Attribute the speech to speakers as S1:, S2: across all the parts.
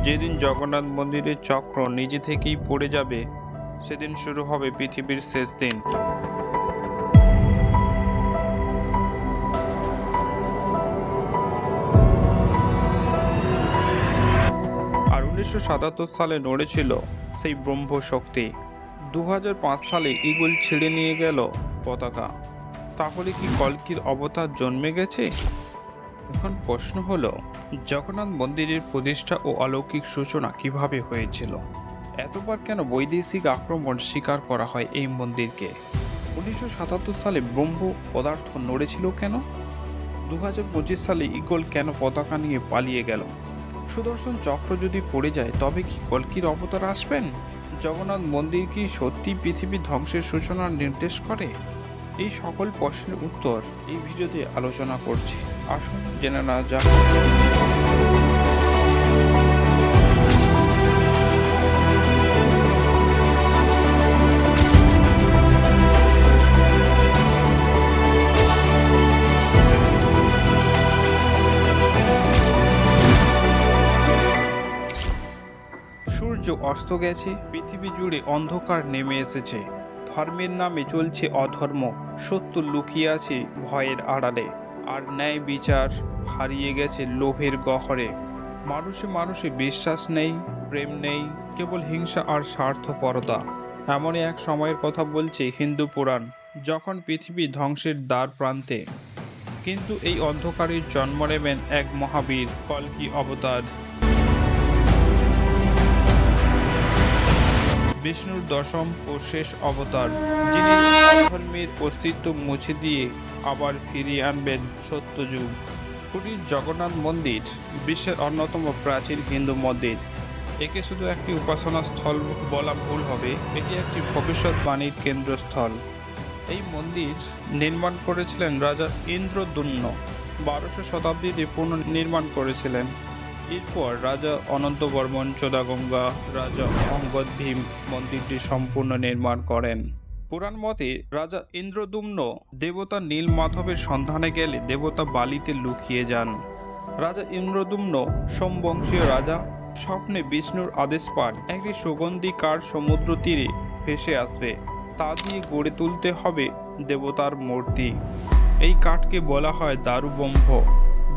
S1: যেদিন জগন্নাথ মন্দিরের চক্র নিজে থেকেই পড়ে যাবে, সেদিন শুরু হবে পৃথিবীর শেষ দিন। আর 1977 সালে নড়েছিল সেই ব্রহ্ম শক্তি। 2005 সালে ঈগল ছিঁড়ে নিয়ে গেল পতাকা। তাহলে কি কল্কির অবতার জন্মে গেছে? এখন প্রশ্ন হলো, জগন্নাথ মন্দিরের প্রতিষ্ঠা ও অলৌকিক সূচনা কিভাবে হয়েছিল? এতবার কেন বৈদেশিক আক্রমণ স্বীকার করা হয় এই মন্দিরকে? 1977 সালে ব্রহ্ম পদার্থ নড়েছিল কেন? 2025 সালে ঈগল কেন পতাকা নিয়ে পালিয়ে গেল? সুদর্শন চক্র যদি পড়ে যায়, তবে কি কল্কির অবতার আসবেন? জগন্নাথ মন্দির কি সত্যি পৃথিবী ধ্বংসের সূচনার নির্দেশ করে? এই সকল প্রশ্নের উত্তর এই ভিডিওতে আলোচনা করছি। আসুন জেনে নেওয়া যাক। সূর্য অস্ত গেছে, পৃথিবী জুড়ে অন্ধকার নেমে এসেছে। ধর্মের নামে চলছে অধর্ম, সত্য লুকিয়ে আছে ভয়ের আড়ালে, আর ন্যায় বিচার হারিয়ে গেছে লোভের গহরে। মানুষে মানুষে বিশ্বাস নেই, প্রেম নেই, কেবল হিংসা আর স্বার্থপরতা। এমনই এক সময়ের কথা বলছে হিন্দু পুরাণ, যখন পৃথিবী ধ্বংসের দ্বার প্রান্তে। কিন্তু এই অন্ধকারের জন্ম নেবেন এক মহাবীর, কল্কি অবতার। বিষ্ণুর দশম ও শেষ অবতার, যিনি অধর্মের অস্তিত্ব মুছে দিয়ে আবার ফিরিয়ে আনবেন সত্যযুগ। পুরীর জগন্নাথ মন্দির বিশ্বের অন্যতম প্রাচীন হিন্দু মন্দির। একে শুধু একটি উপাসনা স্থল বলা ভুল হবে, এটি একটি ভবিষ্যৎবাণীর কেন্দ্রস্থল। এই মন্দির নির্মাণ করেছিলেন রাজা ইন্দ্রদ্যুম্ন। 1200 শতাব্দীতে পুনর্নির্মাণ করেছিলেন। এরপর রাজা অনন্তবর্মন চোদাগঙ্গা, রাজা অঙ্গদ ভীম মন্দিরটি সম্পূর্ণ নির্মাণ করেন। পুরাণ মতে রাজা ইন্দ্রদ্যুম্ন দেবতা নীলমাধবের সন্ধানে গেলে দেবতা বালিতে লুকিয়ে যান। রাজা ইন্দ্রদ্যুম্ন সোমবংশীয় রাজা, স্বপ্নে বিষ্ণুর আদেশ পান একটি সুগন্ধি কাঠ সমুদ্র তীরে ভেসে আসবে, তা দিয়ে গড়ে তুলতে হবে দেবতার মূর্তি। এই কাঠকে বলা হয় দারুব্রহ্ম।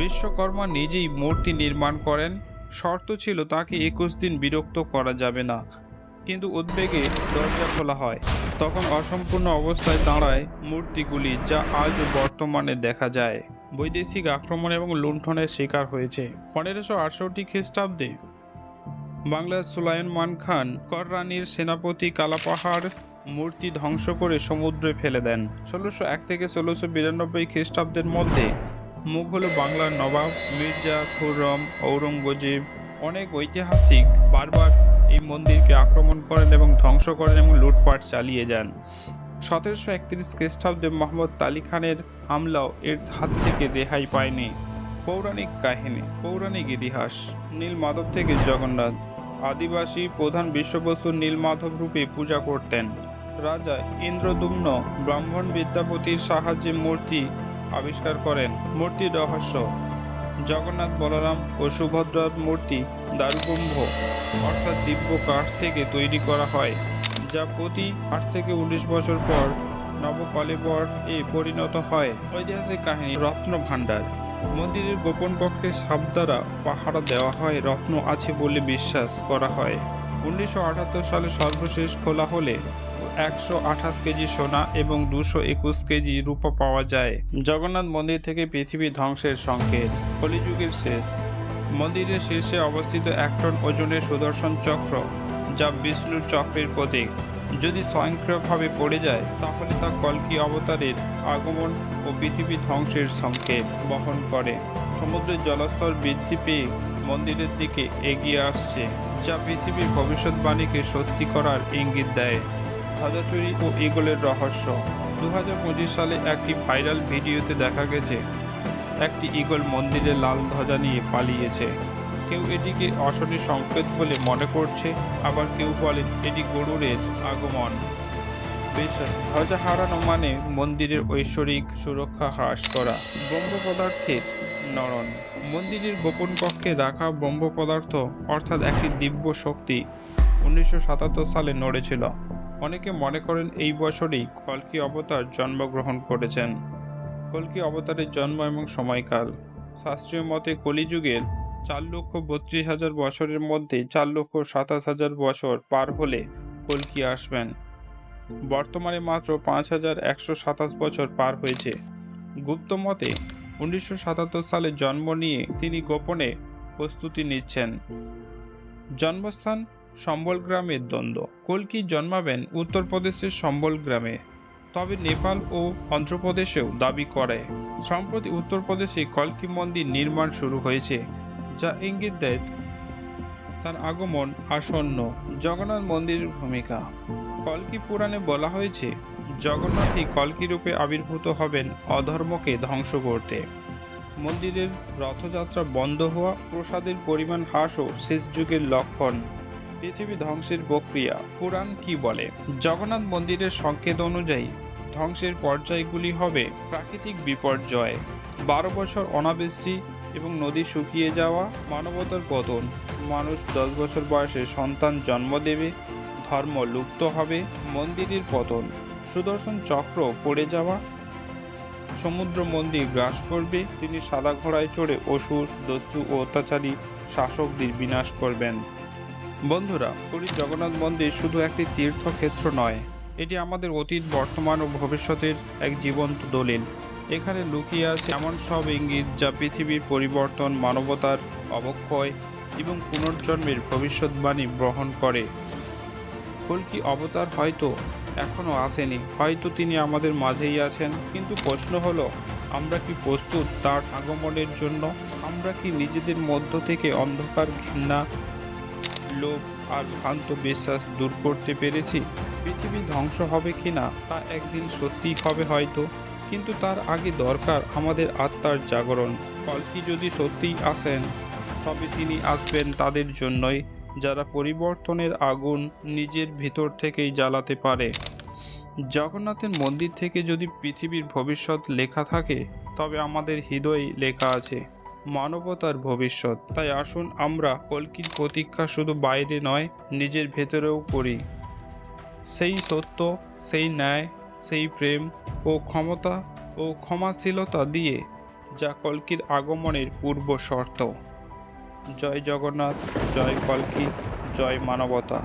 S1: বিশ্বকর্মা নিজেই মূর্তি নির্মাণ করেন। শর্ত ছিল তাকে 21 দিন বিরক্ত করা যাবে না। কিন্তু উদ্বেগে দরজা খোলা হয়, তখন অসম্পূর্ণ অবস্থায় দাঁড়ায় মূর্তিগুলি, যা আজও বর্তমানে দেখা যায়। বৈদেশিক আক্রমণ এবং লুণ্ঠনের শিকার হয়েছে। 1568 খ্রিস্টাব্দে বাংলার সুলাইমান খান কররানীর সেনাপতি কালাপাহাড় মূর্তি ধ্বংস করে সমুদ্রে ফেলে দেন। 1601 থেকে 1692 খ্রিস্টাব্দের মধ্যে মুঘল বাংলার নবাব মির্জা খুররম, ঔরঙ্গজেব অনেক ঐতিহাসিক বারবার এই মন্দিরকে আক্রমণ করেন এবং ধ্বংস করেন এবং লুটপাট চালিয়ে যান। 1731 খ্রিস্টাব্দে মোহাম্মদ তালি খানের হামলাও এর হাত থেকে রেহাই পায়নি। পৌরাণিক কাহিনী, পৌরাণিক ইতিহাস। নীলমাধব থেকে জগন্নাথ। আদিবাসী প্রধান বিশ্ববস্তু নীলমাধব রূপে পূজা করতেন। রাজা ইন্দ্রদ্যুম্ন ব্রাহ্মণ বিদ্যাপতির সাহায্যে মূর্তি আবিষ্কার করেন। মূর্তির রহস্য: জগন্নাথ, বলরাম ও সুভদ্রার মূর্তি দারুব্রহ্ম অর্থাৎ দিব্য কাঠ থেকে তৈরি করা হয়, যা প্রতি 8 থেকে 19 বছর পর নবকলেবর এ পরিণত হয়। ঐতিহাসিক কাহিনী, রত্ন ভাণ্ডার। মন্দিরের গোপন কক্ষে সাপ দ্বারা পাহারা দেওয়া হয়, রত্ন আছে বলে বিশ্বাস করা হয়। 1978 সালে সর্বশেষ খোলা হলে 128 কেজি সোনা এবং 221 কেজি রূপা পাওয়া যায়। জগন্নাথ মন্দির থেকে পৃথিবী ধ্বংসের সংকেত। কলিযুগের শেষ। মন্দিরের শীর্ষে অবস্থিত 1 টন ওজনের সুদর্শন চক্র, যা বিষ্ণুর চক্রের প্রতীক, যদি স্বয়ংক্রিয়ভাবে পড়ে যায়, তাহলে তা কল্কি অবতারের আগমন ও পৃথিবী ধ্বংসের সংকেত বহন করে। সমুদ্রের জলস্তর বৃদ্ধি পেয়ে মন্দিরের দিকে এগিয়ে আসছে, যা পৃথিবীর ভবিষ্যৎবাণীকে সত্যি করার ইঙ্গিত দেয়। ধ্বজাচুরি ও ঈগলের রহস্য। 2025 সালে একটি ভাইরাল ভিডিওতে দেখা গেছে একটি ঈগল মন্দিরে লাল ধ্বজা নিয়ে পালিয়েছে। কেউ এটিকে অশনি সংকেত বলে মনে করছে, আবার কেউ বলেন এটি গরুড়ের আগমন। বিশ্বাস: ধ্বজা হারানো মানে মন্দিরের ঐশ্বরিক সুরক্ষা হ্রাস করা। ব্রহ্ম পদার্থের নরণ। মন্দিরের গোপন কক্ষে রাখা ব্রহ্ম পদার্থ অর্থাৎ একটি দিব্য শক্তি 1977 সালে নড়েছিল। অনেকে মনে করেন এই বছরই কল্কি অবতার জন্মগ্রহণ করেছেন। কল্কি অবতারের জন্ম এবং সময়কাল। শাস্ত্রীয় মতে কলিযুগের 4,32,000 বছরের মধ্যে 4,27,000 বছর পার হলে কল্কি আসবেন। বর্তমানে মাত্র 5,127 বছর পার হয়েছে। গুপ্ত মতে 1977 সালে জন্ম নিয়ে তিনি গোপনে প্রস্তুতি নিচ্ছেন। জন্মস্থান সম্বল গ্রামের দ্বন্দ্ব। কল্কি জন্মাবেন উত্তরপ্রদেশের সম্বল গ্রামে, তবে নেপাল ও অন্ধ্রপ্রদেশেও দাবি করে। সম্প্রতি উত্তরপ্রদেশে কল্কি মন্দির নির্মাণ শুরু হয়েছে, যা ইঙ্গিত দেয় তার আগমন আসন্ন। জগন্নাথ মন্দিরের ভূমিকা। কল্কি পুরাণে বলা হয়েছে জগন্নাথই কল্কি রূপে আবির্ভূত হবেন অধর্মকে ধ্বংস করতে। মন্দিরের রথযাত্রা বন্ধ হওয়া, প্রসাদের পরিমাণ হ্রাসও শেষ যুগের লক্ষণ। পৃথিবী ধ্বংসের প্রক্রিয়া। পুরাণ কি বলে? জগন্নাথ মন্দিরের সংকেত অনুযায়ী ধ্বংসের পর্যায়গুলি হবে প্রাকৃতিক বিপর্যয়, 12 বছর অনাবৃষ্টি এবং নদী শুকিয়ে যাওয়া, মানবতার পতন, মানুষ 10 বছর বয়সে সন্তান জন্ম দেবে, ধর্ম লুপ্ত হবে, মন্দিরের পতন, সুদর্শন চক্র পড়ে যাওয়া, সমুদ্র মন্দির গ্রাস করবে, তিনি সাদা ঘোড়ায় চড়ে অসুর, দস্যু ও অত্যাচারী শাসকদের বিনাশ করবেন। বন্ধুরা, পুরীর জগন্নাথ মন্দির শুধু একটি তীর্থক্ষেত্র নয়, এটি আমাদের অতীত, বর্তমান ও ভবিষ্যতের এক জীবন্ত দলিল। এখানে লুকিয়ে আছে এমন সব ইঙ্গিত যা পৃথিবীর পরিবর্তন, মানবতার অবক্ষয় এবং পুনর্জন্মের ভবিষ্যৎবাণী বহন করে। কল্কি অবতার হয়তো এখনও আসেনি, হয়তো তিনি আমাদের মাঝেই আছেন, কিন্তু প্রশ্ন হলো, আমরা কি প্রস্তুত তার আগমনের জন্য? আমরা কি নিজেদের মধ্য থেকে অন্ধকার, ঘৃণা, লোভ আর ভ্রান্ত বিশ্বাস দূর করতে পেরেছি? পৃথিবী ধ্বংস হবে কিনা তা একদিন সত্যিই হবে হয়তো, কিন্তু তার আগে দরকার আমাদের আত্মার জাগরণ। কল্কি যদি সত্যিই আসেন, তবে তিনি আসবেন তাদের জন্যই যারা পরিবর্তনের আগুন নিজের ভিতর থেকেই জ্বালাতে পারে। জগন্নাথের মন্দির থেকে যদি পৃথিবীর ভবিষ্যৎ লেখা থাকে, তবে আমাদের হৃদয়ে লেখা আছে মানবতার ভবিষ্যৎ। তাই আসুন আমরা কল্কির প্রতীক্ষা শুধু বাইরে নয়, নিজের ভেতরেও করি। সেই সত্য, সেই ন্যায়, সেই প্রেম ও ক্ষমতা ও ক্ষমাশীলতা দিয়ে যা কল্কির আগমনের পূর্ব শর্ত। জয় জগন্নাথ, জয় কল্কি, জয় মানবতা।